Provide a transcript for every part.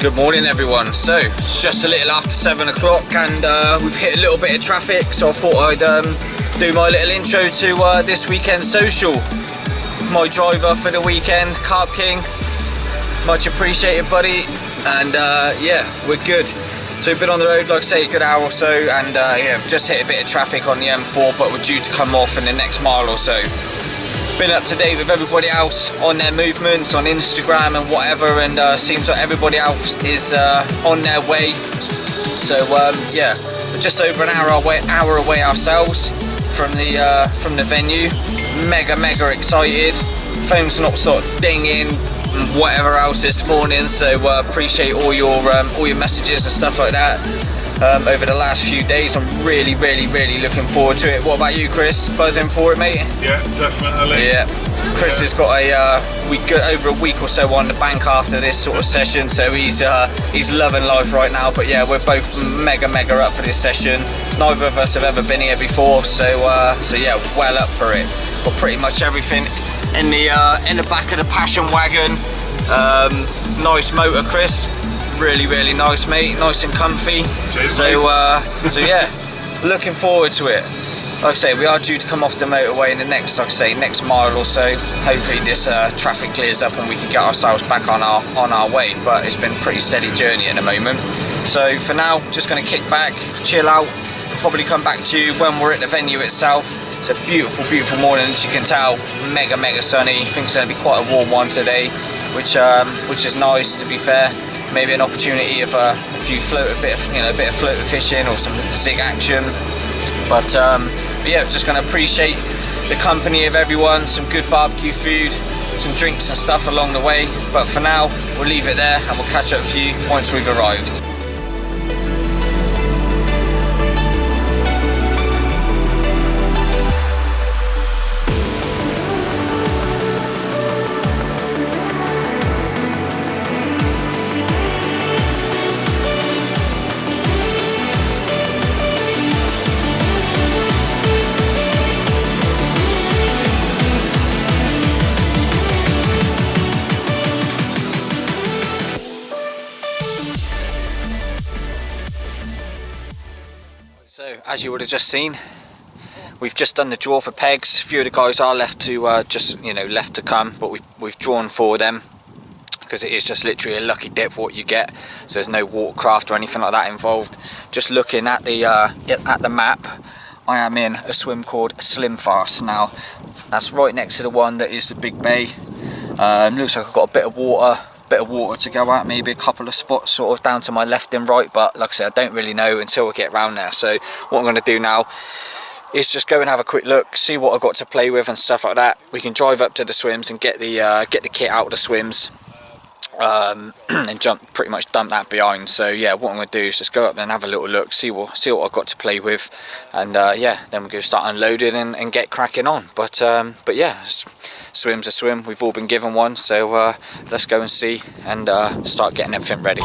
Good morning everyone. So it's just a little after 7 o'clock and we've hit a little bit of traffic, so I thought I'd do my little intro to this weekend social. My driver for the weekend, Carb King, much appreciated buddy, and yeah, we're good. So we've been on the road, like I say, a good hour or so, and yeah, we've just hit a bit of traffic on the M4, but we're due to come off in the next mile or so. Been up to date with everybody else on their movements on Instagram and whatever, and seems like everybody else is on their way. So yeah, we're just over an hour away ourselves from the venue. Mega excited. Phone's not sort of dinging and whatever else this morning. So appreciate all your messages and stuff like that over the last few days. I'm really looking forward to it. What about you, Chris? Buzzing for it, mate? Yeah, definitely. Yeah. Chris has got over a week or so on the bank after this sort of session, so he's loving life right now. But yeah, we're both mega up for this session. Neither of us have ever been here before, so yeah, well up for it. Got pretty much everything in the back of the passion wagon. Nice motor, Chris. Really nice, mate. Nice and comfy. Cheers, so yeah, looking forward to it. Like I say, we are due to come off the motorway in the next, like I say, next mile or so. Hopefully this traffic clears up and we can get ourselves back on our way. But it's been a pretty steady journey at the moment. So for now, just going to kick back, chill out. Probably come back to you when we're at the venue itself. It's a beautiful morning, as you can tell. Mega sunny. I think it's going to be quite a warm one today, which is nice, to be fair. Maybe an opportunity of a bit of floater fishing or some zig action. But yeah, just going to appreciate the company of everyone, some good barbecue food, some drinks and stuff along the way. But for now, we'll leave it there and we'll catch up with you once we've arrived. So, as you would have just seen, we've just done the draw for pegs. A few of the guys are left to left to come, but we've drawn for them because it is just literally a lucky dip what you get. So there's no watercraft or anything like that involved. Just looking at the map, I am in a swim called Slim Fast. Now that's right next to the one that is the big bay. Looks like I've got a bit of water to go at, maybe a couple of spots sort of down to my left and right, but like I said, I don't really know until we get around there. So what I'm going to do now is just go and have a quick look, see what I've got to play with and stuff like that. We can drive up to the swims and get the kit out of the swims and pretty much dump that behind. So yeah, what I'm going to do is just go up there and have a little look, see what I've got to play with, and yeah, then we're going to start unloading and get cracking on. But yeah, swim's a swim, we've all been given one, so let's go and see and start getting everything ready.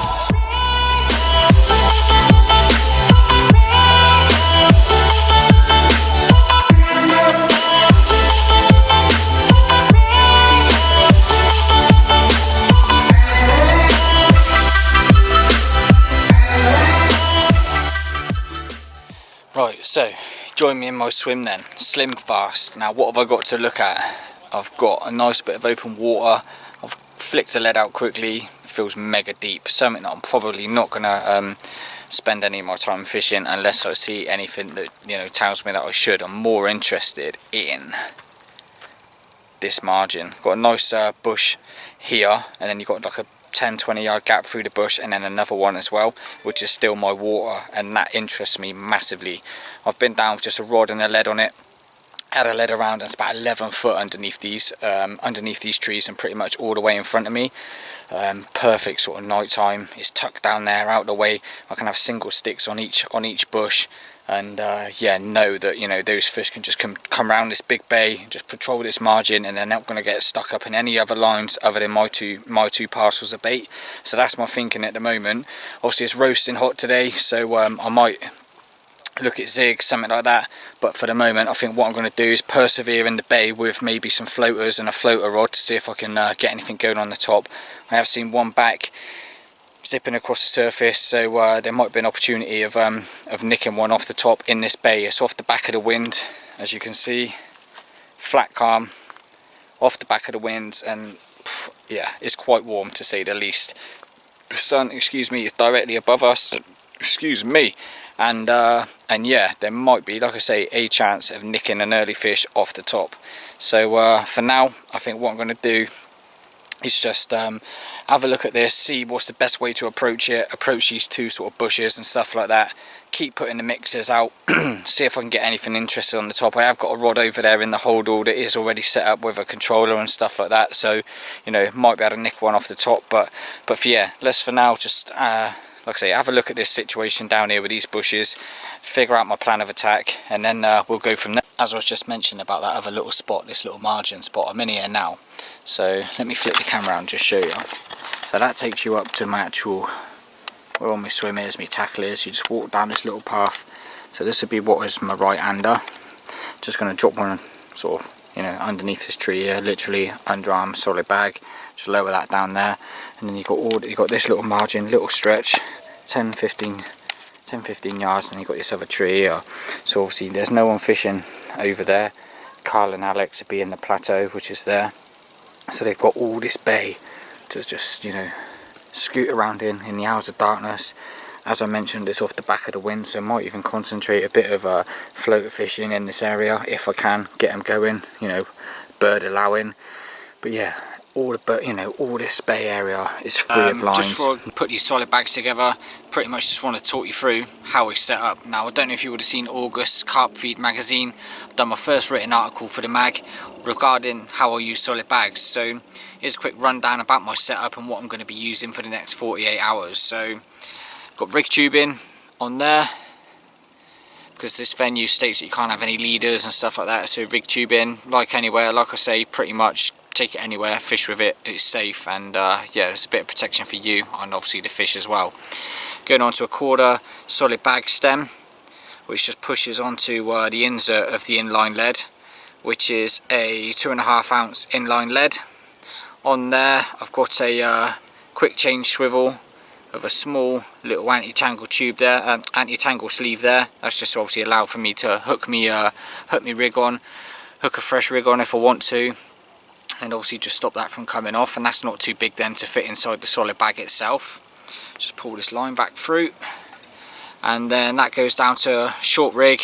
Right, so join me in my swim then, Slim Fast. Now what have I got to look at? I've got a nice bit of open water. I've flicked the lead out quickly. Feels mega deep. Something that I'm probably not gonna spend any of my time fishing unless I see anything that tells me that I should. I'm more interested in this margin. Got a nice bush here, and then you've got like a 10-20 yard gap through the bush, and then another one as well, which is still my water, and that interests me massively. I've been down with just a rod and a lead on it. Had a lead around, and it's about 11 foot underneath these trees and pretty much all the way in front of me. Perfect sort of night time. It's tucked down there out the way. I can have single sticks on each bush, and yeah, know that those fish can just come around this big bay and just patrol this margin, and they're not going to get stuck up in any other lines other than my two parcels of bait. So that's my thinking at the moment. Obviously it's roasting hot today, so I might look at zigs, something like that, but for the moment I think what I'm going to do is persevere in the bay with maybe some floaters and a floater rod to see if I can get anything going on the top. I have seen one back zipping across the surface, so there might be an opportunity of nicking one off the top in this bay. It's off the back of the wind, as you can see, flat calm, off the back of the wind, and yeah, it's quite warm to say the least. The sun, excuse me, is directly above us, excuse me, and yeah, there might be, like I say, a chance of nicking an early fish off the top. So for now, I think what I'm going to do is just have a look at this, see what's the best way to approach these two sort of bushes and stuff like that. Keep putting the mixers out, see if I can get anything interesting on the top. I have got a rod over there in the holdall that is already set up with a controller and stuff like that, so you know, might be able to nick one off the top. But for, yeah, let's for now just like I say, have a look at this situation down here with these bushes, figure out my plan of attack, and then we'll go from there. As I was just mentioning about that other little spot, this little margin spot, I'm in here now. So let me flip the camera around and just show you. So that takes you up to my actual, where all my swim is, my tackle is. You just walk down this little path. So this would be what is my right hander. Just going to drop one sort of, you know, underneath this tree here, literally underarm solid bag. Just lower that down there, and then you've got this little margin, little stretch, 10-15 yards, and you've got this other tree here. So obviously there's no one fishing over there. Carl and Alex would be in the plateau, which is there. So they've got all this bay to just, you know, scoot around in the hours of darkness. As I mentioned, it's off the back of the wind, so I might even concentrate a bit of floater fishing in this area if I can get them going, you know, bird allowing. But yeah, all this bay area is free of lines. Just before I put these solid bags together, pretty much just want to talk you through how it's set up. Now, I don't know if you would have seen August's Carp Feed magazine. I've done my first written article for the mag regarding how I use solid bags. So here's a quick rundown about my setup and what I'm going to be using for the next 48 hours. So got rig tubing on there, because this venue states that you can't have any leaders and stuff like that. So rig tubing, like anywhere, like I say, pretty much take it anywhere, fish with it, it's safe, and yeah, there's a bit of protection for you and obviously the fish as well. Going on to a 1/4 solid bag stem, which just pushes onto the insert of the inline lead, which is a 2.5 ounce inline lead. On there I've got a quick change swivel of a small little anti-tangle tube there, anti-tangle sleeve there. That's just obviously allow for me to hook me rig on, hook a fresh rig on if I want to, and obviously just stop that from coming off. And that's not too big then to fit inside the solid bag itself. Just pull this line back through, and then that goes down to a short rig,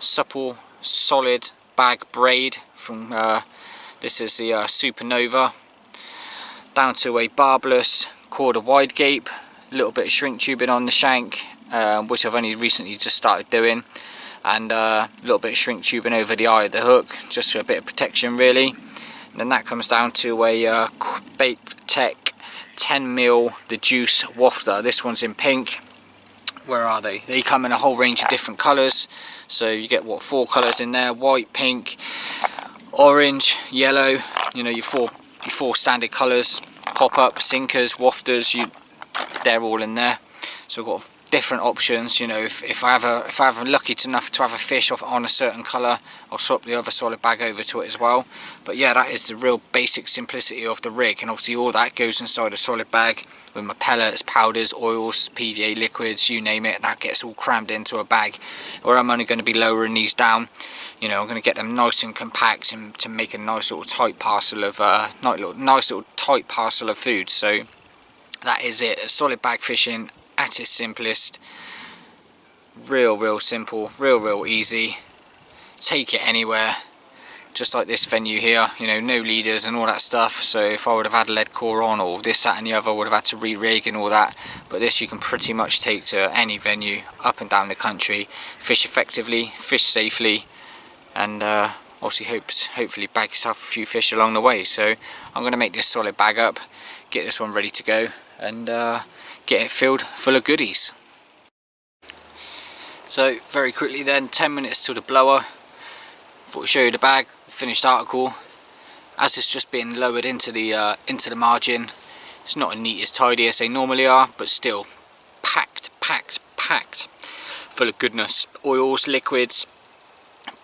supple solid bag braid from this is the Supernova, down to a barbless 1/4 wide gape, a little bit of shrink tubing on the shank, which I've only recently just started doing, and a little bit of shrink tubing over the eye of the hook, just for a bit of protection really. And then that comes down to a Bait Tech 10mm the Juice wafter. This one's in pink. Where are they? They come in a whole range of different colours. So you get, what, 4 colours in there: white, pink, orange, yellow. You know, your four standard colours. Pop up, sinkers, wafters, they're all in there. So I've got different options. You know, if I'm lucky enough to have a fish on a certain colour, I'll swap the other solid bag over to it as well. But yeah, that is the real basic simplicity of the rig, and obviously all that goes inside a solid bag with my pellets, powders, oils, PVA liquids, you name it. That gets all crammed into a bag, where I'm only going to be lowering these down. You know, I'm going to get them nice and compact and to make a nice little tight parcel of nice little tight parcel of food. So that is it. Solid bag fishing at its simplest. Real simple, real easy. Take it anywhere, just like this venue here. You know, no leaders and all that stuff. So if I would have had a lead core on, or this, that and the other, I would have had to re-rig and all that. But this you can pretty much take to any venue up and down the country, fish effectively, fish safely, and obviously hopefully bag yourself a few fish along the way. So I'm going to make this solid bag up, get this one ready to go, and get it filled full of goodies. So very quickly then, 10 minutes till the blower. Thought I'd show you the bag, finished article. As it's just been lowered into the margin, it's not as neat as tidy as they normally are, but still packed full of goodness. Oils, liquids,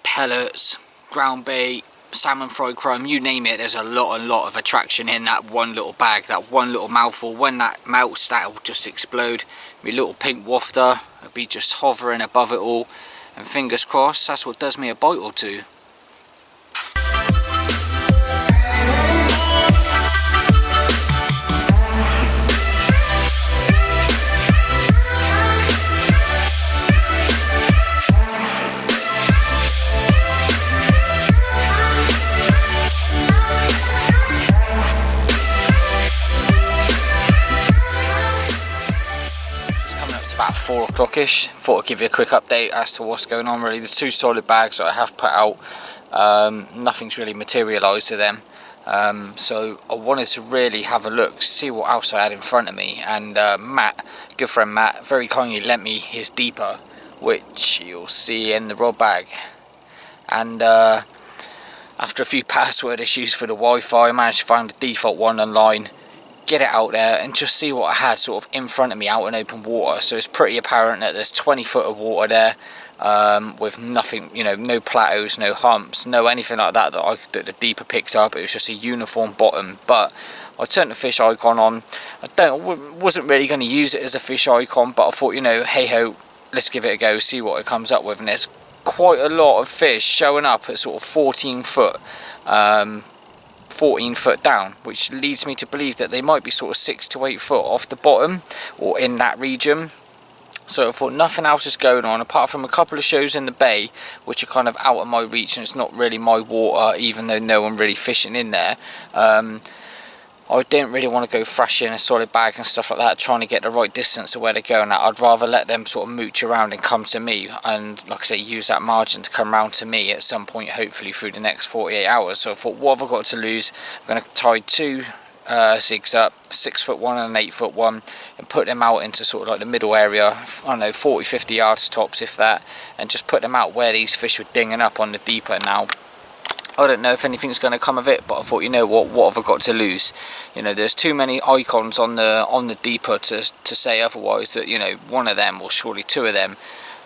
pellets, ground bait, salmon fried chrome, you name it, there's a lot of attraction in that one little bag, that one little mouthful. When that melts, that'll just explode. My little pink wafter will be just hovering above it all, and fingers crossed that's what does me a bite or two. About 4 o'clock-ish. Thought I'd give you a quick update as to what's going on. Really, there's 2 solid bags that I have put out. Nothing's really materialised to them, so I wanted to really have a look, see what else I had in front of me. And Matt, good friend Matt, very kindly lent me his deeper, which you'll see in the rod bag. And after a few password issues for the Wi-Fi, I managed to find the default one online, get it out there and just see what I had sort of in front of me out in open water. So it's pretty apparent that there's 20 foot of water there, with nothing, you know, no plateaus, no humps, no anything like that that the deeper picked up. It was just a uniform bottom. But I turned the fish icon on. I wasn't really going to use it as a fish icon, but I thought, you know, hey ho, let's give it a go, see what it comes up with. And there's quite a lot of fish showing up at sort of 14 foot 14 foot down, which leads me to believe that they might be sort of 6 to 8 foot off the bottom or in that region. So I thought nothing else is going on apart from a couple of shows in the bay, which are kind of out of my reach, and it's not really my water, even though no one really fishing in there. I didn't really want to go thrashing a solid bag and stuff like that, trying to get the right distance of where they're going at. I'd rather let them sort of mooch around and come to me, and like I say, use that margin to come round to me at some point, hopefully through the next 48 hours. So I thought, what have I got to lose? I'm going to tie 2 zigs up, 6 foot one and an 8 foot one, and put them out into sort of like the middle area, I don't know, 40-50 yards tops if that, and just put them out where these fish were dinging up on the deeper. Now I don't know if anything's going to come of it, but I thought, you know what have I got to lose? You know, there's too many icons on the deeper to say otherwise, that, you know, one of them, or surely 2 of them,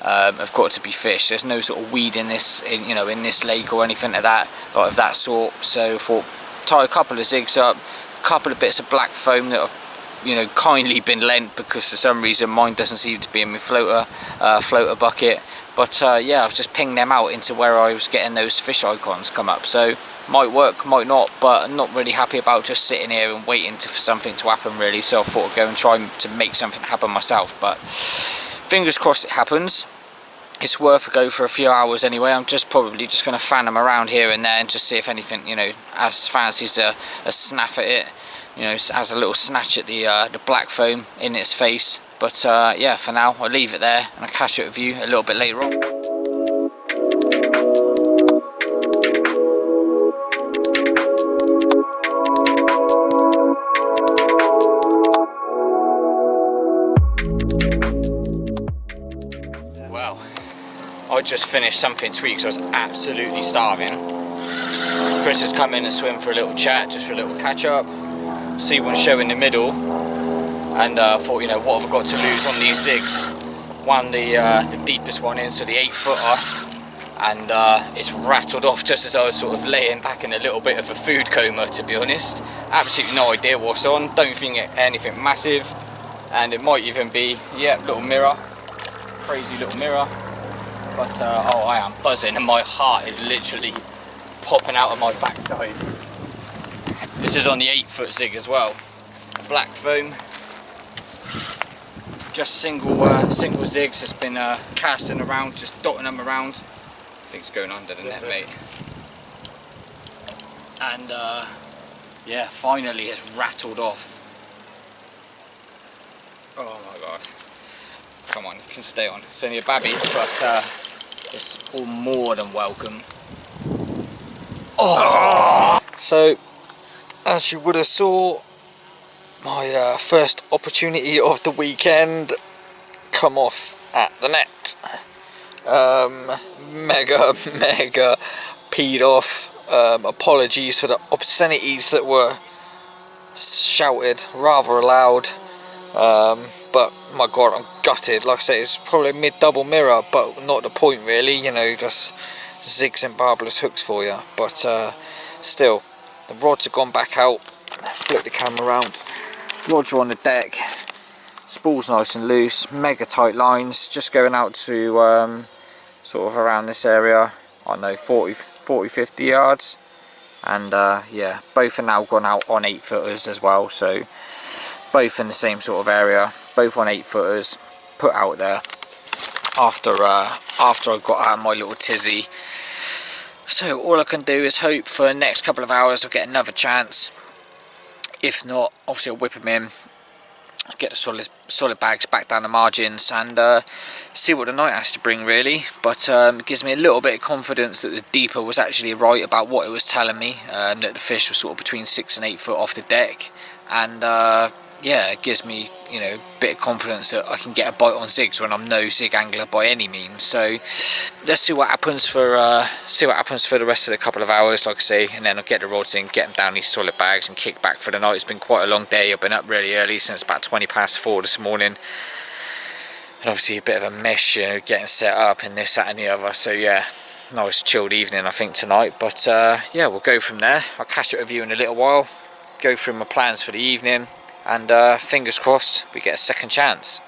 have got to be fish. There's no sort of weed in this, you know, in this lake or anything like that, like of that sort. So I thought, tie a couple of zigs up, a couple of bits of black foam that have, you know, kindly been lent, because for some reason mine doesn't seem to be in my floater bucket. But yeah, I've just pinged them out into where I was getting those fish icons come up. So might work, might not, but I'm not really happy about just sitting here and waiting for something to happen, really. So I thought I'd go and try to make something happen myself. But fingers crossed it happens. It's worth a go for a few hours anyway. I'm probably just going to fan them around here and there and just see if anything, you know, as fancies a snaff at it. You know, has a little snatch at the black foam in its face. But yeah, for now I'll leave it there, and I'll catch up with you a little bit later on. Well, I just finished something sweet because I was absolutely starving. Chris has come in and swim for a little chat, just for a little catch up, see one show in the middle. And thought, you know, what have I got to lose on these zigs? One, the deepest one in, so the 8 footer, and it's rattled off just as I was sort of laying back in a little bit of a food coma, to be honest. Absolutely no idea what's on, don't think anything massive, and it might even be, yeah, little mirror, crazy little mirror. But oh, I am buzzing, and my heart is literally popping out of my backside. This is on the 8 foot zig as well, black foam. Just single zigs. It's been casting around, just dotting them around. I think it's going under the net, mate. And yeah, finally it's rattled off. Oh my god! Come on, you can stay on. It's only a babby, but it's all more than welcome. Oh! So, as you would have saw, my first opportunity of the weekend come off at the net. Mega peed off. Apologies for the obscenities that were shouted rather loud. But my god, I'm gutted. Like I say, it's probably a mid-double mirror, but not the point really. You know, that's zigs and barbless hooks for you, but still, the rods have gone back out. Flip the camera around. Rods are on the deck. Spool's nice and loose. Mega tight lines. Just going out to sort of around this area. I don't know, 40-50 yards. And yeah, both are now gone out on 8-footers as well. So both in the same sort of area. Both on 8-footers. Put out there after I got out of my little tizzy. So all I can do is hope for the next couple of hours I'll get another chance. If not, obviously I'll whip them in, get the solid bags back down the margins, and see what the night has to bring really. But it gives me a little bit of confidence that the deeper was actually right about what it was telling me, that the fish was sort of between 6 and 8 foot off the deck. And yeah, it gives me, you know, a bit of confidence that I can get a bite on zigs when I'm no zig angler by any means. So let's see what happens for the rest of the couple of hours, like I say, and then I'll get the rods in, get them down these solid bags, and kick back for the night. It's been quite a long day. I've been up really early, since about 20 past 4 this morning, and obviously a bit of a mess, you know, getting set up and this, that, and the other. So yeah, nice chilled evening I think tonight. But yeah, we'll go from there. I'll catch up with you in a little while, go through my plans for the evening, and fingers crossed we get a second chance.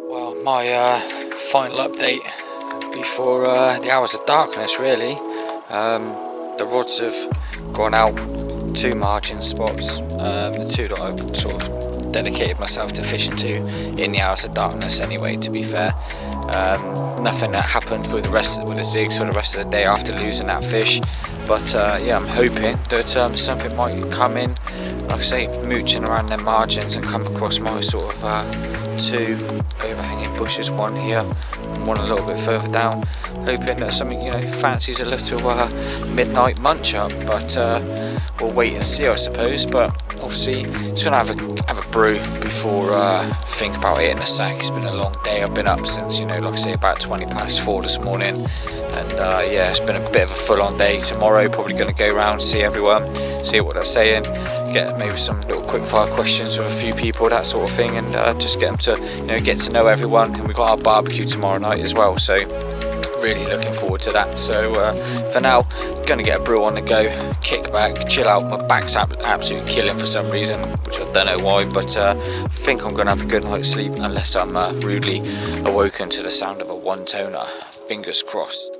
Well, my final update before the hours of darkness really. The rods have gone out 2 margin spots, the 2 that I've sort of dedicated myself to fishing to in the hours of darkness anyway, to be fair. Nothing that happened with the zigs for the rest of the day after losing that fish, but yeah, I'm hoping that something might come in, like I say, mooching around their margins, and come across my sort of 2 overhanging bushes, one here and one a little bit further down, hoping that something, you know, fancies a little midnight munch up. But we'll wait and see, I suppose. But obviously just gonna have a brew before think about it in the sack. It's been a long day. I've been up since, you know, like I say, about 20 past 4 this morning, and yeah, it's been a bit of a full-on day. Tomorrow probably going to go around, see everyone, see what they're saying, get maybe some little quick fire questions with a few people, that sort of thing, and just get them to, you know, get to know everyone. And we've got our barbecue tomorrow night as well, so really looking forward to that. So for now, gonna get a brew on the go, kick back, chill out. My back's absolutely killing for some reason, which I don't know why, but I think I'm gonna have a good night's sleep, unless I'm rudely awoken to the sound of a one-toner. Fingers crossed.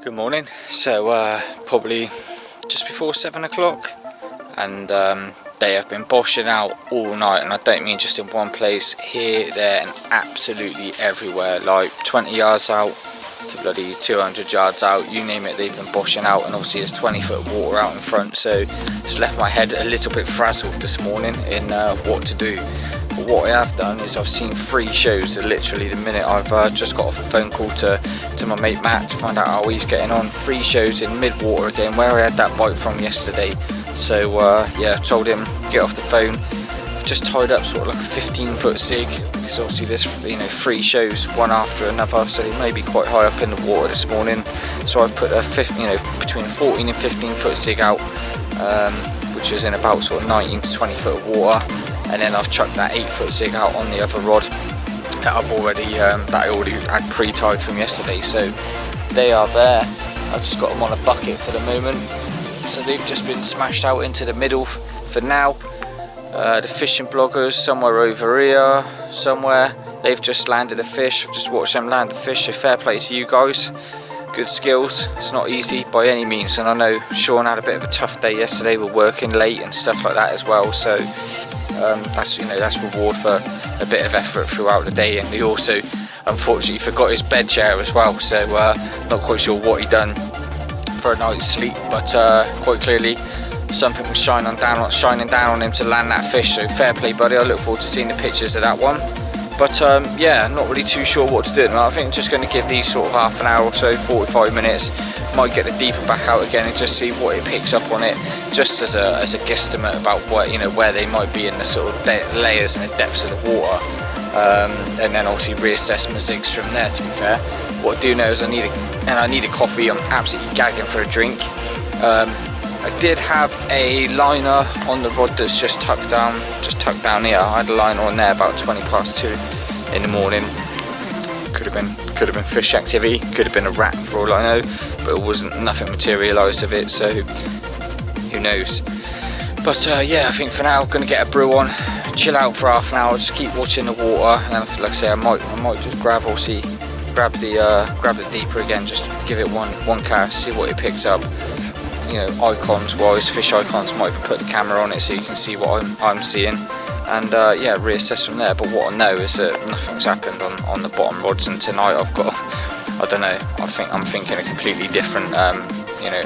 Good morning. So probably just before 7 o'clock, and they have been boshing out all night, and I don't mean just in one place, here, there and absolutely everywhere, like 20 yards out to bloody 200 yards out, you name it, they've been boshing out. And obviously there's 20 foot of water out in front, so it's left my head a little bit frazzled this morning in what to do. But what I have done is I've seen 3 shows literally the minute I've just got off a phone call to my mate Matt to find out how he's getting on. 3 shows in mid-water again, where I had that bite from yesterday. So yeah, I told him get off the phone. I've just tied up sort of like a 15-foot zig, because obviously there's, you know, 3 shows one after another, so it may be quite high up in the water this morning. So I've put a between 14 and 15-foot zig out, which is in about sort of 19 to 20 foot of water. And then I've chucked that 8-foot zig out on the other rod that I already had pre-tied from yesterday. So they are there. I've just got them on a bucket for the moment. So they've just been smashed out into the middle for now. The fishing bloggers somewhere over here, somewhere, they've just landed a fish. I've just watched them land a fish, so fair play to you guys. Good skills. It's not easy by any means, and I know Sean had a bit of a tough day yesterday. We're working late and stuff like that as well, so that's, you know, that's reward for a bit of effort throughout the day, and he also unfortunately forgot his bed chair as well, so not quite sure what he done for a night's sleep, but quite clearly something was shining down on him to land that fish. So fair play, buddy. I look forward to seeing the pictures of that one. But yeah, not really too sure what to do. I think I'm just going to give these sort of half an hour or so, 45 minutes. Might get the deeper back out again and just see what it picks up on it, just as a guesstimate about what, you know, where they might be in the sort of layers and the depths of the water, and then obviously reassess my zigs from there. To be fair, what I do know is I need a coffee. I'm absolutely gagging for a drink. I did have a liner on the rod that's just tucked down here. I had a liner on there about 20 past 2 in the morning. Could have been fish activity, could have been a rat for all I know, but it wasn't, nothing materialised of it, so who knows. But yeah, I think for now I'm going to get a brew on, chill out for half an hour, just keep watching the water, and then like I say, I might just grab the deeper again, just give it one cast, see what it picks up. You know, icons wise, fish icons, might even put the camera on it so you can see what I'm seeing, and yeah, reassess from there. But what I know is that nothing's happened on the bottom rods, and tonight I've got, I don't know, I'm thinking a completely different you know,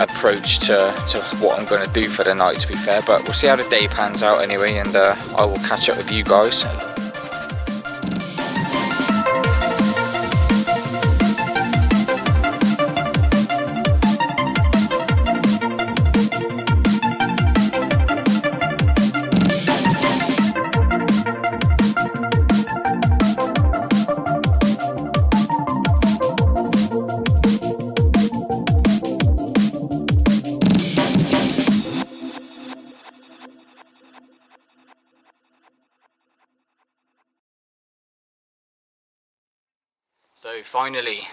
approach to what I'm going to do for the night, to be fair. But we'll see how the day pans out anyway, and I will catch up with you guys. So finally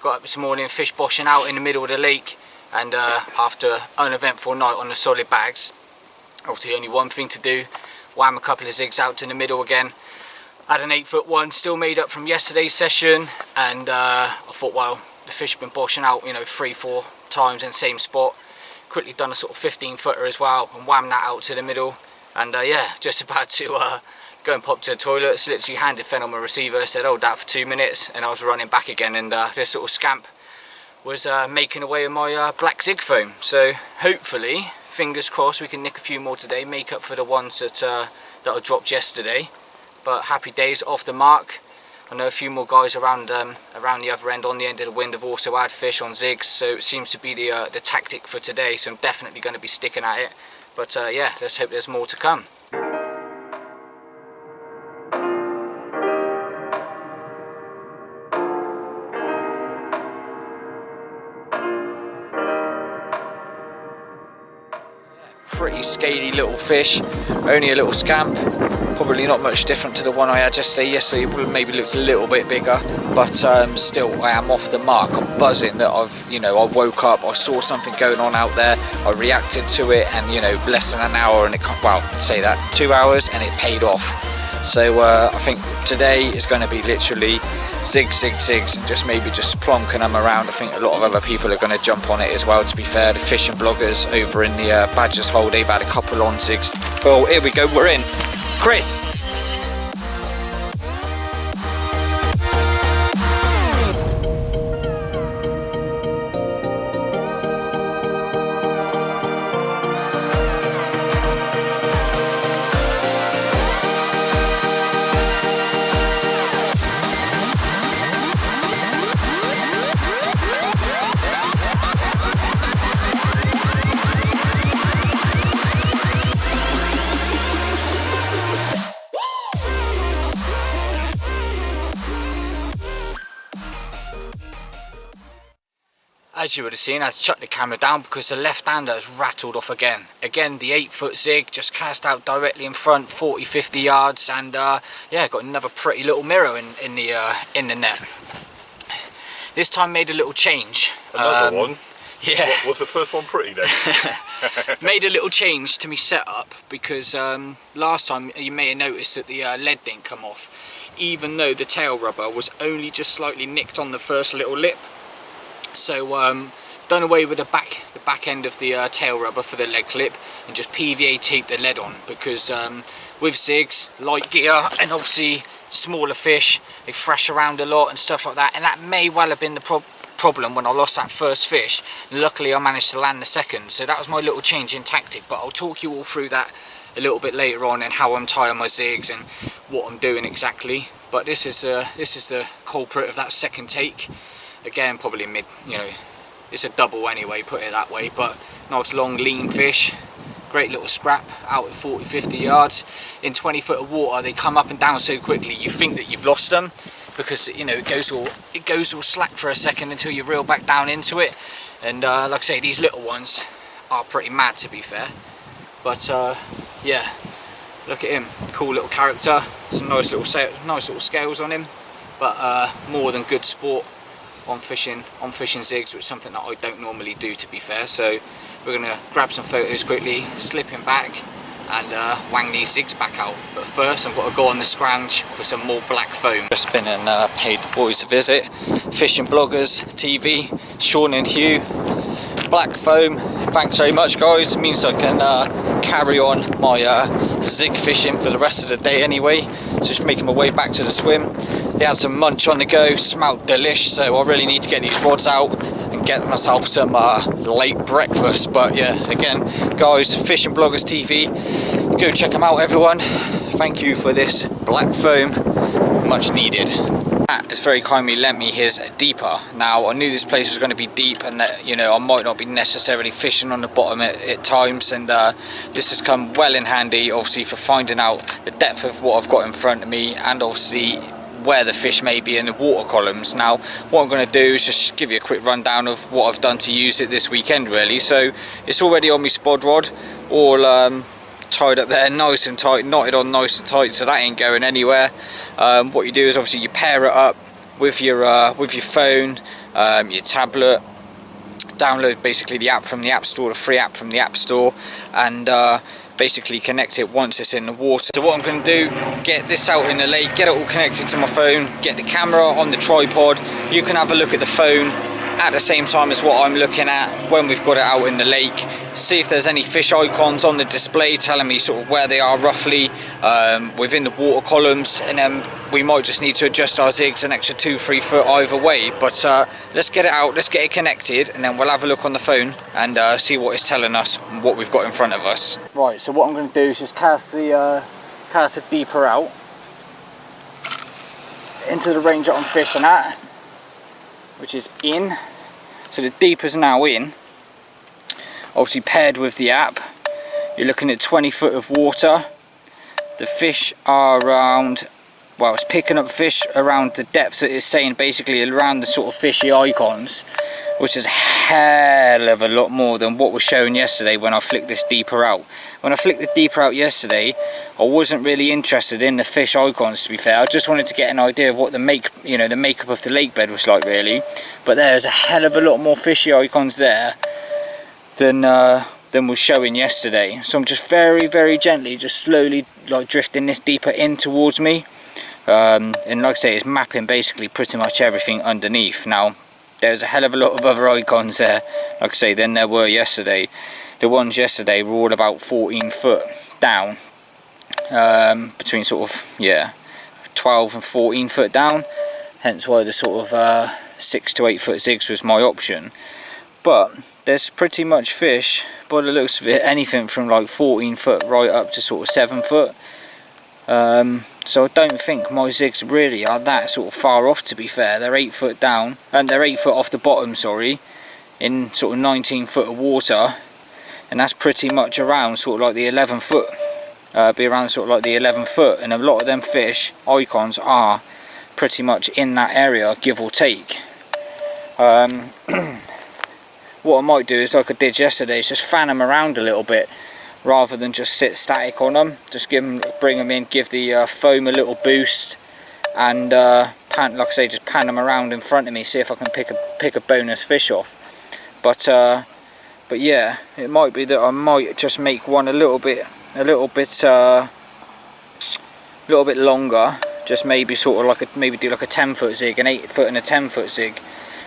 got up this morning, fish boshing out in the middle of the lake, and after an uneventful night on the solid bags, obviously only one thing to do, wham a couple of zigs out to the middle again. Had an 8-foot one, still made up from yesterday's session, and I thought, well, the fish have been boshing out, you know, 3-4 times in the same spot. Quickly done a sort of 15-footer as well, and wham that out to the middle, and yeah, just about to go and pop to the toilet. So literally handed Fen on my receiver, said hold that for 2 minutes, and I was running back again, and this sort of scamp was making away with my black zig foam. So hopefully, fingers crossed, we can nick a few more today, make up for the ones that I dropped yesterday. But happy days, off the mark. I know a few more guys around the other end, on the end of the wind, have also had fish on zigs, so it seems to be the tactic for today, so I'm definitely going to be sticking at it. But yeah, let's hope there's more to come. Pretty scaly little fish, only a little scamp, probably not much different to the one I had yesterday. It maybe looked a little bit bigger, but still I am off the mark. I'm buzzing that I woke up, I saw something going on out there, I reacted to it, and less than an hour, and say that 2 hours, and it paid off. So I think today is going to be literally zigs, and just plonking them around. I think a lot of other people are going to jump on it as well, to be fair. The fishing bloggers over in the Badgers Hole, they've had a couple on zigs. Well, here we go, we're in. Chris! As you would have seen, I shut the camera down because the left-hander has rattled off again. Again, the 8-foot zig just cast out directly in front, 40-50 yards, and yeah, got another pretty little mirror in the net. This time made a little change. Another one? Yeah. Was the first one pretty then? Made a little change to me setup because last time you may have noticed that the lead didn't come off, even though the tail rubber was only just slightly nicked on the first little lip. So done away with the back end of the tail rubber for the leg clip and just PVA taped the lead on, because with zigs, light gear and obviously smaller fish, they thrash around a lot and stuff like that, and that may well have been the problem when I lost that first fish. Luckily I managed to land the second, so that was my little change in tactic, but I'll talk you all through that a little bit later on, and how I'm tying my zigs and what I'm doing exactly. But this is the culprit of that second take. Again, probably mid, you know, it's a double anyway, put it that way, but nice long lean fish, great little scrap out at 40-50 yards. In 20 foot of water, they come up and down so quickly you think that you've lost them, because you know it goes all slack for a second until you reel back down into it. And like I say, these little ones are pretty mad, to be fair. But yeah, look at him, cool little character, some nice little scales on him, but more than good sport on fishing zigs, which is something that I don't normally do, to be fair. So we're gonna grab some photos quickly, slip him back, and wang these zigs back out. But first I've got to go on the scrounge for some more black foam. Just been and paid the boys a visit. Fishing Bloggers TV, Sean and Hugh. Black foam, thanks very much guys, it means I can carry on my zig fishing for the rest of the day anyway. So just making my way back to the swim. They had some munch on the go, smelled delish, so I really need to get these rods out and get myself some late breakfast. But yeah, again guys, Fishing Bloggers TV, go check them out everyone. Thank you for this black foam, much needed. Matt has very kindly lent me his deeper. Now I knew this place was going to be deep, and that, you know, I might not be necessarily fishing on the bottom at times, and this has come well in handy, obviously, for finding out the depth of what I've got in front of me, and obviously where the fish may be in the water columns. Now what I'm going to do is just give you a quick rundown of what I've done to use it this weekend really. So it's already on my spod rod, all tied up there nice and tight, knotted on nice and tight, so that ain't going anywhere. What you do is obviously you pair it up with your phone, your tablet, download basically the app from the App Store, the free app from the App Store, and basically connect it once it's in the water. So what I'm going to do, get this out in the lake, get it all connected to my phone, get the camera on the tripod. You can have a look at the phone at the same time as what I'm looking at when we've got it out in the lake. See if there's any fish icons on the display telling me sort of where they are roughly within the water columns, and then we might just need to adjust our zigs an extra 2-3 foot either way. But let's get it out, let's get it connected, and then we'll have a look on the phone and see what it's telling us and what we've got in front of us. Right, so what I'm going to do is just cast the deeper out into the range that I'm fishing at, which is in. So the deeper's now in, obviously paired with the app. You're looking at 20 foot of water. The fish are around, well, it's picking up fish around the depths that it's saying, basically around the sort of fishy icons, which is a hell of a lot more than what was shown yesterday when I flicked this deeper out. When I flicked the deeper out yesterday, I wasn't really interested in the fish icons, to be fair. I just wanted to get an idea of what the makeup of the lake bed was like really. But there's a hell of a lot more fishy icons there than was showing yesterday. So I'm just very gently, just slowly like drifting this deeper in towards me. And like I say, it's mapping basically pretty much everything underneath. Now there's a hell of a lot of other icons there, like I say, than there were yesterday. The ones yesterday were all about 14 foot down, between sort of, yeah, 12 and 14 foot down, hence why the sort of 6 to 8 foot zigs was my option. But there's pretty much fish, by the looks of it, anything from like 14 foot right up to sort of 7 foot. So I don't think my zigs really are that sort of far off, to be fair. They're 8 foot down, and they're 8 foot off the bottom, sorry, in sort of 19 foot of water, and that's pretty much around sort of like the 11 foot, be around sort of like the 11 foot, and a lot of them fish icons are pretty much in that area, give or take. What I might do is, like I did yesterday, is just fan them around a little bit rather than just sit static on them. Just bring them in, give the foam a little boost, and like I say, just pan them around in front of me, see if I can pick a bonus fish off. But yeah, it might be that I might just make one a little bit longer. Just maybe sort of like maybe do like a 10 foot zig, an 8 foot and a 10 foot zig,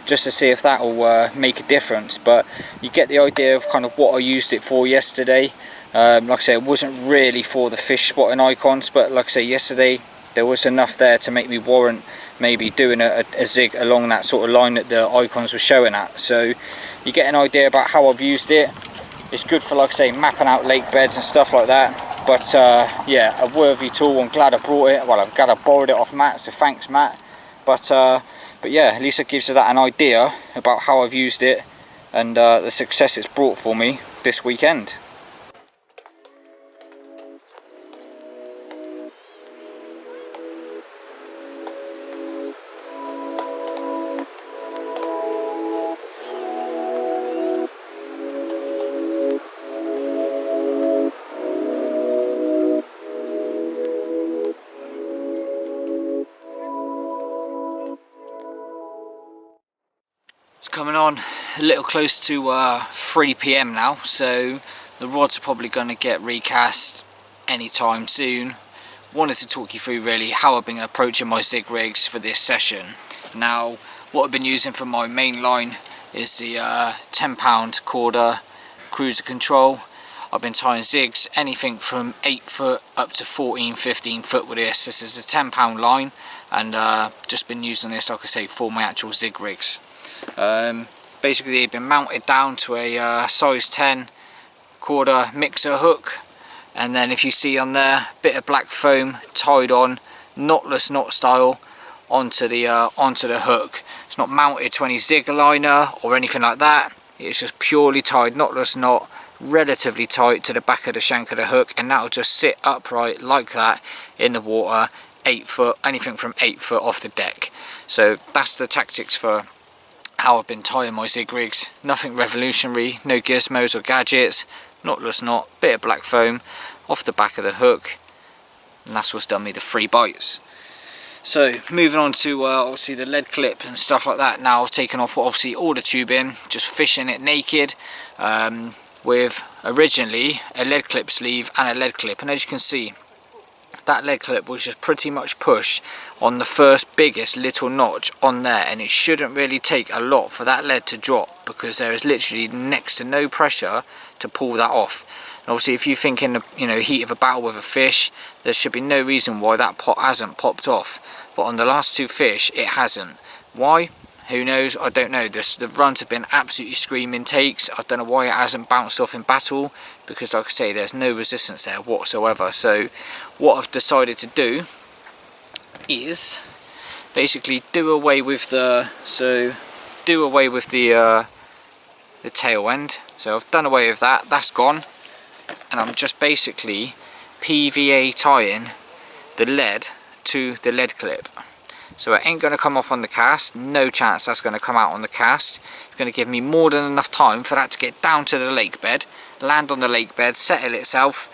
just to see if that will make a difference. But you get the idea of kind of what I used it for yesterday. Like I say, it wasn't really for the fish spotting icons, but like I say, yesterday there was enough there to make me warrant maybe doing a zig along that sort of line that the icons were showing at. So you get an idea about how I've used it. It's good for, like I say, mapping out lake beds and stuff like that. But yeah, a worthy tool. I'm glad I brought it. Well, I'm glad I borrowed it off Matt, so thanks Matt. But yeah, at least it gives you that an idea about how I've used it and the success it's brought for me this weekend. It's coming on a little close to 3 PM now, so the rods are probably going to get recast anytime soon. Wanted to talk you through really how I've been approaching my zig rigs for this session. Now, what I've been using for my main line is the 10-pound Corda cruiser control. I've been tying zigs anything from 8 foot up to 14-15 foot with this. This is a 10-pound line, and just been using this, like I say, for my actual zig rigs. Basically they've been mounted down to a size 10 Corda mixer hook, and then if you see on there, bit of black foam tied on knotless knot style onto the hook. It's not mounted to any zig liner or anything like that. It's just purely tied knotless knot, relatively tight to the back of the shank of the hook, and that'll just sit upright like that in the water, 8 foot, anything from 8 foot off the deck. So that's the tactics for how I've been tying my zig rigs. Nothing revolutionary, no gizmos or gadgets, knotless knot, bit of black foam off the back of the hook, and that's what's done me the 3 bites. So moving on to obviously the lead clip and stuff like that. Now I've taken off obviously all the tubing, just fishing it naked with originally a lead clip sleeve and a lead clip, and as you can see, that lead clip was just pretty much pushed on the first biggest little notch on there, and it shouldn't really take a lot for that lead to drop, because there is literally next to no pressure to pull that off. And obviously if you think in the heat of a battle with a fish, there should be no reason why that pot hasn't popped off, but on the last 2 fish it hasn't. Why? Who knows? I don't know. The runs have been absolutely screaming takes. I don't know why it hasn't bounced off in battle, because like I say, there's no resistance there whatsoever. So what I've decided to do is basically do away with the tail end. So I've done away with that, that's gone, and I'm just basically PVA tying the lead to the lead clip. So it ain't going to come off on the cast, no chance that's going to come out on the cast. It's going to give me more than enough time for that to get down to the lake bed, land on the lake bed, settle itself,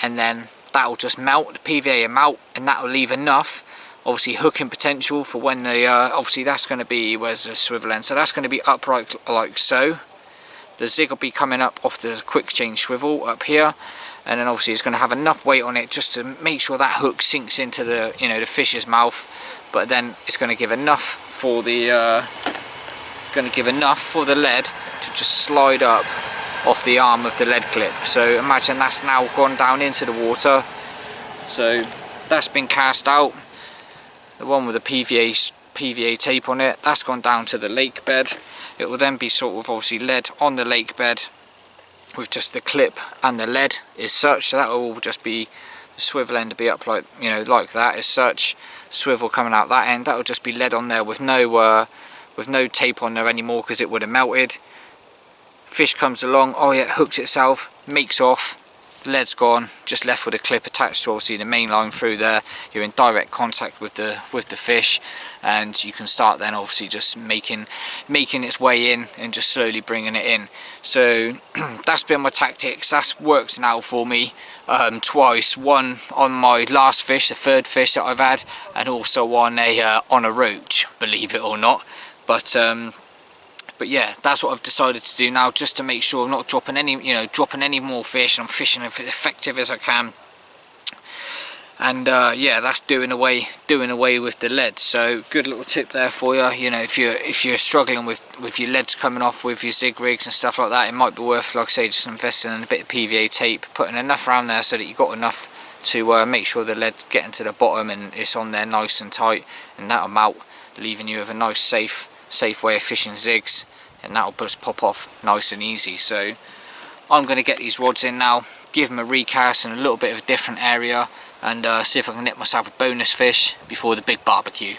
and then that will just melt, the PVA will melt, and that will leave enough obviously hooking potential for when the obviously that's going to be, where's the swivel end, so that's going to be upright like so. The zig will be coming up off the quick change swivel up here, and then obviously it's going to have enough weight on it just to make sure that hook sinks into the the fish's mouth, but then it's going to give enough for the lead to just slide up off the arm of the lead clip. So imagine that's now gone down into the water. So that's been cast out. The one with the PVA tape on it, that's gone down to the lake bed. It will then be sort of obviously lead on the lake bed with just the clip and the lead as such. So that will just be the swivel end to be up like like that as such. Swivel coming out that end, that will just be lead on there with no tape on there anymore, because it would have melted. Fish comes along, oh yeah, it hooks itself, makes off, lead's gone, just left with a clip attached to obviously the main line through there. You're in direct contact with the fish, and you can start then obviously just making its way in and just slowly bringing it in. So that's been my tactics. That's worked now for me twice, one on my last fish, the 3rd fish that I've had, and also on a roach, believe it or not. But yeah, that's what I've decided to do now, just to make sure I'm not dropping any more fish, and I'm fishing as effective as I can. And yeah, that's doing away with the lead. So good little tip there for you. You know, if you're struggling with your leads coming off with your zig rigs and stuff like that, it might be worth, like I say, just investing in a bit of PVA tape, putting enough around there so that you've got enough to make sure the lead getting to the bottom and it's on there nice and tight, and that'll melt, leaving you with a nice safe way of fishing zigs, and that'll just pop off nice and easy. So I'm going to get these rods in now, give them a recast in a little bit of a different area, and see if I can net myself a bonus fish before the big barbecue.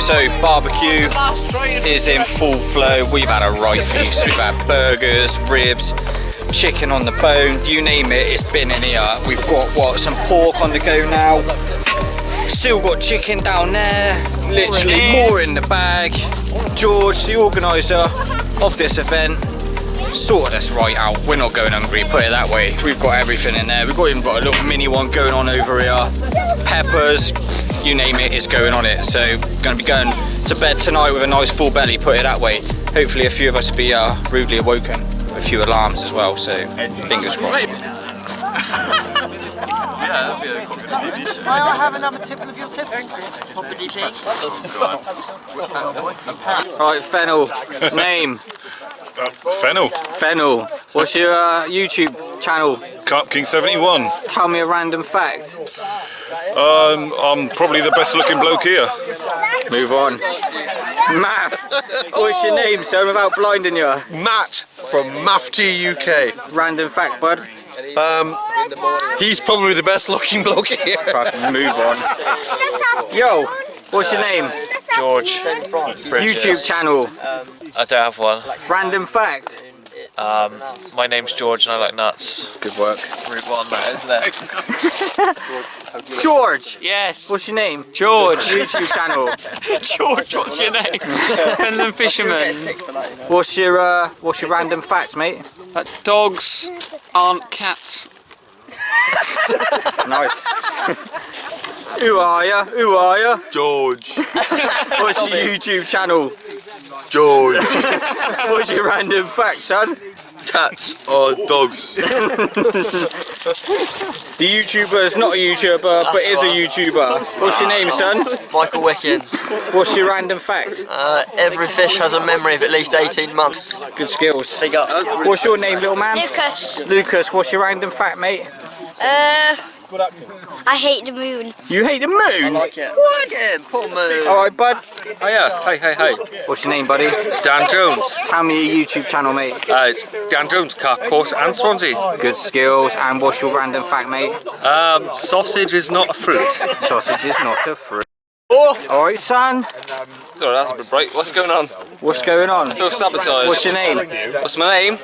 So barbecue is in full flow. We've had a right feast. We've had burgers, ribs, chicken on the bone, you name it, it's been in here. We've got some pork on the go now. Still got chicken down there. Literally more in the bag. George, the organiser of this event, sorted us right out. We're not going hungry, put it that way. We've got everything in there. We've even got a little mini one going on over here. Peppers, you name it, it's going on it. So going to be going to bed tonight with a nice full belly, put it that way. Hopefully a few of us will be rudely awoken, a few alarms as well, so fingers crossed. May I have another tip of your tip? Right, Fennel, name? Fennel. Fennel. What's your YouTube channel? Carp King 71. Tell me a random fact. I'm probably the best looking bloke here. Move on. Matt, what's your name, son, without blinding you? Matt from Mafty UK. Random fact, bud. He's probably the best looking bloke here. Fucking move on. Yo, what's your name? George. YouTube channel. I don't have one. Random fact. My name's George and I like nuts. Good work. Route 1, that isn't it? George. Yes. What's your name? George. YouTube channel. George, what's your name? Finland Fisherman. What's your random fact, mate? Dogs aren't cats. Nice. Who are ya? Who are ya? George. What's your YouTube channel? George. What's your random fact, son? Cats or dogs? The YouTuber's not a YouTuber, but is a YouTuber. What's your name, son? Michael Wickens. What's your random fact? Every fish has a memory of at least 18 months. Good skills. What's your name, little man? Lucas. Lucas, what's your random fact, mate? I hate the moon. You hate the moon? What? Yeah, poor moon. Alright, bud. Oh yeah, hey. What's your name, buddy? Dan Jones. Tell me your YouTube channel, mate. It's Dan Jones, Carp Course and Swansea. Good skills. And what's your random fact, mate? Sausage is not a fruit. Sausage is not a fruit. Alright, son. Sorry, that's a bit bright. What's going on? What's going on? I feel sabotaged. What's your name? What's my name?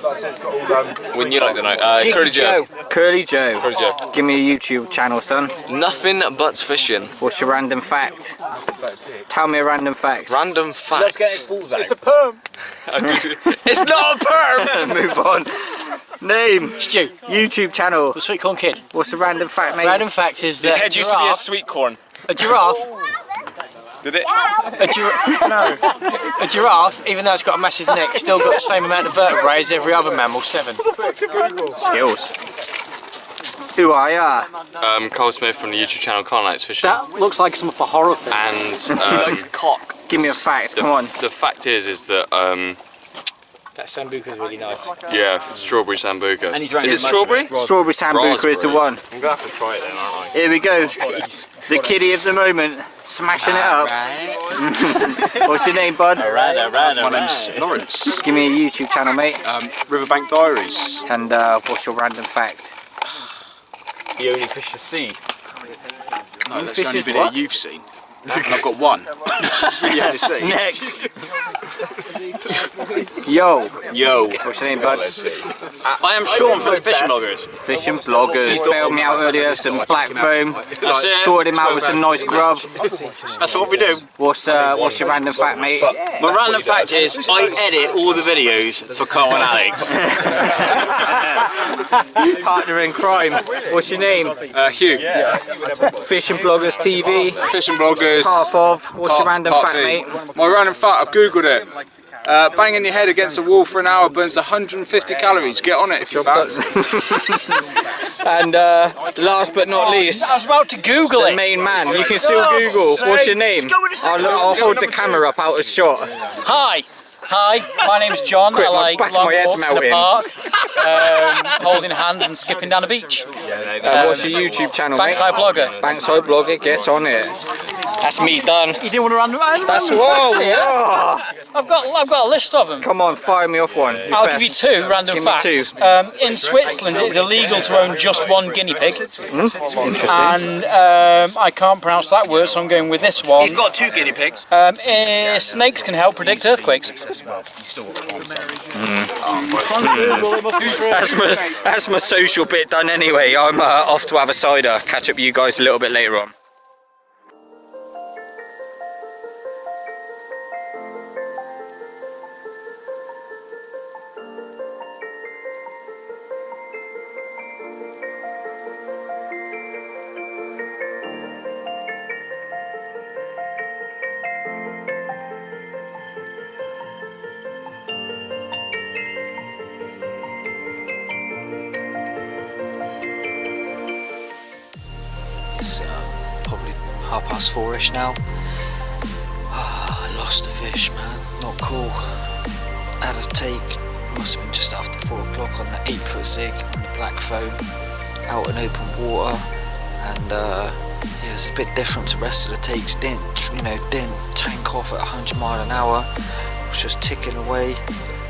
When you like the night. Curly Joe. Curly Joe. Curly Joe. Give me a YouTube channel, son. Nothing but fishing. What's your random fact? Tell me a random fact. Random fact. It's a perm. It's not a perm! Move on. Name. Stu, YouTube channel. the sweet corn kid. What's the random fact, mate? Random fact is that His head used to be a sweet corn. a giraffe, Did it? a giraffe, even though it's got a massive neck, still got the same amount of vertebrae as every other mammal, 7. Skills. Who are ya? Cole Smith from the YouTube channel Carl Nights Fishing. That looks like some of a horror film. And Cock. Give me a fact, come on. The fact is that That sambuca's really nice. Yeah, strawberry sambuca. And you drank Is it strawberry? Strawberry sambuca is the one. I'm gonna have to try it then, aren't I? Here we go. The kiddie of the moment, smashing it up. What's your name, bud? My name's Lawrence. Give me a YouTube channel, mate. Riverbank Diaries. And what's your random fact? The only fish to see. No, that's the only video you've seen. And I've got one video to see. Next. Yo. Yo. What's your name, bud? I am Sean from the Fishing Bloggers. Fishing bloggers. Bailed me out earlier, some black foam. That's it. Sorted him out with some nice grub. That's what we do. What's your random fact, mate? My random fact is I edit all the videos for Carl and Alex. Partner in crime. What's your name? Hugh. Fishing bloggers TV. Fishing Bloggers. Half of. What's your random Part fact, B. mate? My random fact, I've googled it. Banging your head against a wall for an hour burns 150 calories. Get on it if you're fat. And last but not least, I was about to Google the it. main man. You can still Google. What's your name? I'll hold the camera up out of shot. Hi. Hi, my name's John. Quick, I like back of long my head's walks in the melting. park, holding hands and skipping down the beach. What's your YouTube channel, mate? Bankside Blogger. Bankside Blogger, get on it. That's me done. You didn't want to run. That's whoa. I've got a list of them. Come on, fire me off one. Who's I'll best? give you two random Give me facts. two. In Switzerland, it's illegal to own just one guinea pig, Interesting. and I can't pronounce that word, so I'm going with this one. He's got 2 guinea pigs. Snakes can help predict earthquakes. That's my social bit done anyway. I'm off to have a cider. Catch up with you guys a little bit later on. It's probably 4:30ish now. I lost a fish, man. Not cool. Had a take, must have been just after 4 o'clock on the 8-foot zig on the black foam, out in open water, and yeah, it's a bit different to the rest of the takes. Didn't tank off at 100 miles an hour. Was just ticking away,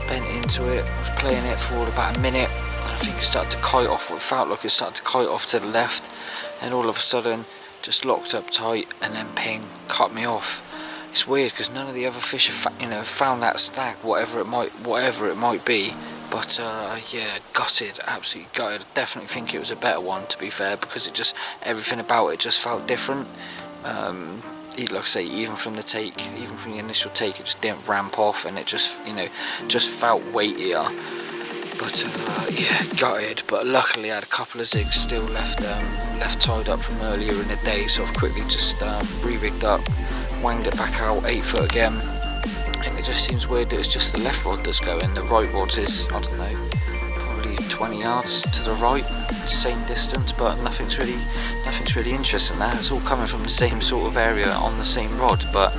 bent into it. Was playing it for about a minute. I think it started to kite off. It felt like it started to kite off to the left, and all of a sudden just locked up tight, and then ping, cut me off. It's weird because none of the other fish have found that stag, whatever it might be. But yeah, gutted, absolutely gutted. I definitely think it was a better one, to be fair, because it just, everything about it just felt different. Like I say, even from the initial take, it just didn't ramp off, and it just, just felt weightier. But yeah, gutted. But luckily, I had a couple of zigs still left tied up from earlier in the day, so I've quickly just re-rigged up, wanged it back out 8-foot again. And it just seems weird that it's just the left rod that's going. The right rod is, I don't know, probably 20 yards to the right, same distance, but nothing's really interesting there. It's all coming from the same sort of area on the same rod. But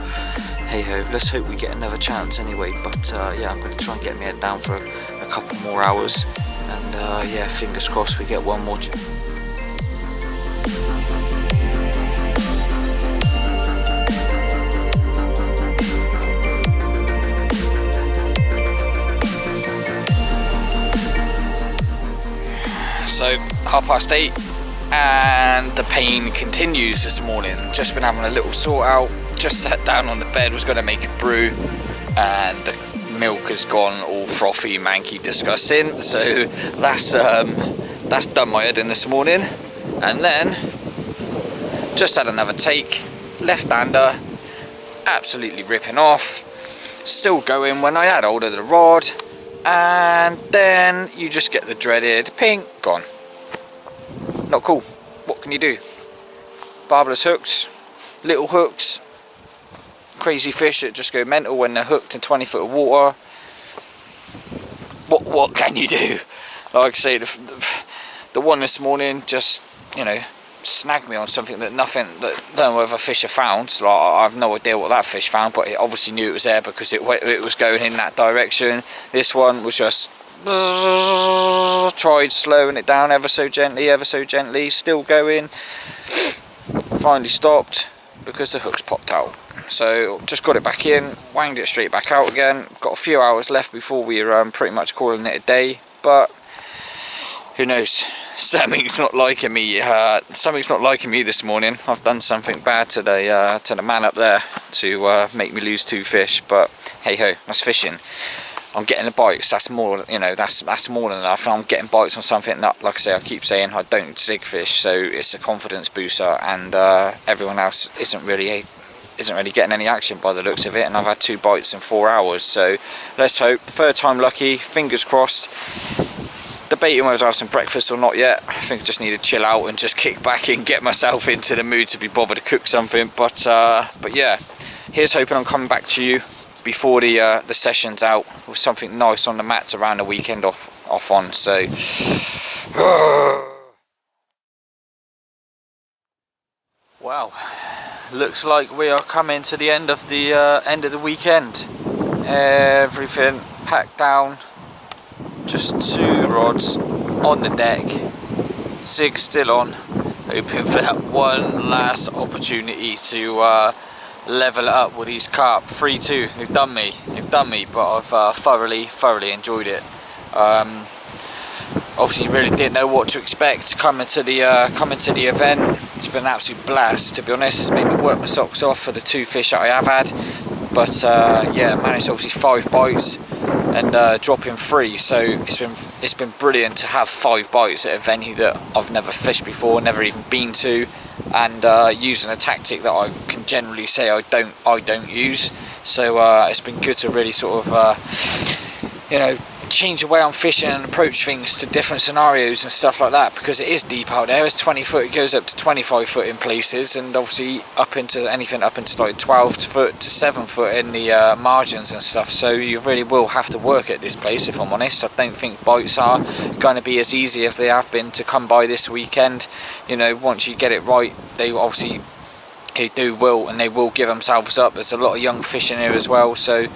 hey ho, let's hope we get another chance anyway. But yeah, I'm going to try and get my head down for a couple more hours, and yeah, fingers crossed we get one more. So 8:30, and the pain continues this morning. Just been having a little sort out, just sat down on the bed, was going to make a brew, and the milk has gone all frothy, manky, disgusting. So that's done my head in this morning. And then just had another take, left-hander, absolutely ripping off, still going when I had hold of the rod, and then you just get the dreaded ping, gone. Not cool. What can you do? Barbless hooks, little hooks, crazy fish that just go mental when they're hooked in 20 foot of water. What can you do? Like I say, the one this morning, just snagged me on something that no other fish have found. So, like, I have no idea what that fish found, but it obviously knew it was there because it was going in that direction. This one was just tried slowing it down ever so gently, still going. Finally stopped because the hook's popped out. So just got it back in, wanged it straight back out again. Got a few hours left before we're pretty much calling it a day, but who knows? Something's not liking me. Something's not liking me this morning. I've done something bad to the man up there to make me lose 2 fish. But hey ho, that's fishing. I'm getting the bites. That's more, you know, that's more than enough. I'm getting bites on something that, like I say, I keep saying I don't zig fish, so it's a confidence booster, and everyone else isn't really getting any action by the looks of it. And I've had 2 bites in 4 hours. So let's hope. 3rd time lucky. Fingers crossed. Debating whether to have some breakfast or not yet. I think I just need to chill out and just kick back in, get myself into the mood to be bothered to cook something. But yeah, here's hoping I'm coming back to you before the session's out with something nice on the mats around the weekend off on. So wow, looks like we are coming to the end of the weekend. Everything packed down. Just 2 rods on the deck, zig still on, hoping for that one last opportunity to level it up with these carp. 3-2, they've done me, but I've thoroughly enjoyed it. Obviously really didn't know what to expect coming to the event. It's been an absolute blast, to be honest. It's made me work my socks off for the 2 fish that I have had, but yeah, managed obviously 5 bites and dropping 3, so it's been brilliant to have 5 bites at a venue that I've never fished before, never even been to, and using a tactic that I can generally say I don't use. So it's been good to really sort of you know, change the way I'm fishing and approach things to different scenarios and stuff like that, because it is deep out there. It's 20 foot, it goes up to 25 foot in places, and obviously up into anything up into like 12 foot to 7 foot in the margins and stuff. So you really will have to work at this place, if I'm honest. I don't think bites are going to be as easy as they have been to come by this weekend. You know, once you get it right, they obviously they will give themselves up. There's a lot of young fish in here as well, so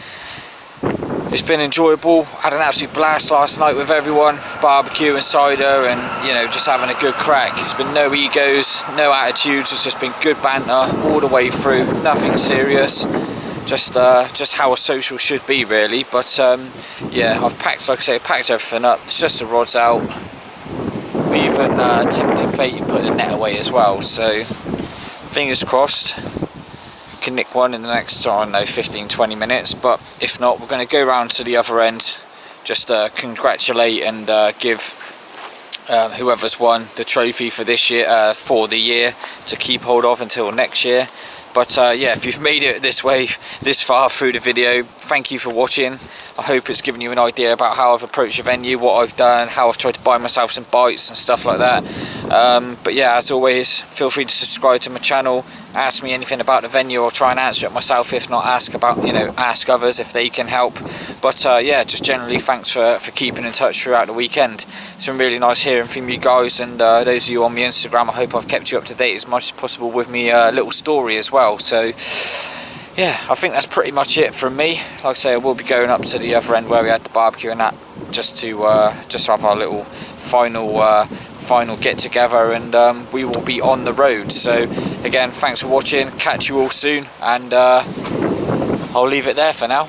it's been enjoyable. Had an absolute blast last night with everyone, barbecue and cider, and you know, just having a good crack. It's been no egos, no attitudes. It's just been good banter all the way through. Nothing serious. Just how a social should be, really. But yeah, I've packed, like I say, packed everything up. It's just the rods out. We even tempted fate and put the net away as well. So fingers crossed. Can nick one in the next, I don't know, 15-20 minutes, but if not, we're going to go round to the other end, just congratulate and give whoever's won the trophy for this year, for the year, to keep hold of until next year. But yeah, if you've made it this far through the video, thank you for watching. I hope it's given you an idea about how I've approached the venue, what I've done, how I've tried to buy myself some bites and stuff like that. But yeah, as always, feel free to subscribe to my channel. Ask me anything about the venue, I'll try and answer it myself. If not, ask others if they can help. But yeah, just generally thanks for keeping in touch throughout the weekend. It's been really nice hearing from you guys, and those of you on my Instagram, I hope I've kept you up to date as much as possible with me little story as well. So yeah, I think that's pretty much it from me. Like I say, I will be going up to the other end where we had the barbecue and that, just to have our little final get together, and we will be on the road. So again, thanks for watching, catch you all soon, and I'll leave it there for now.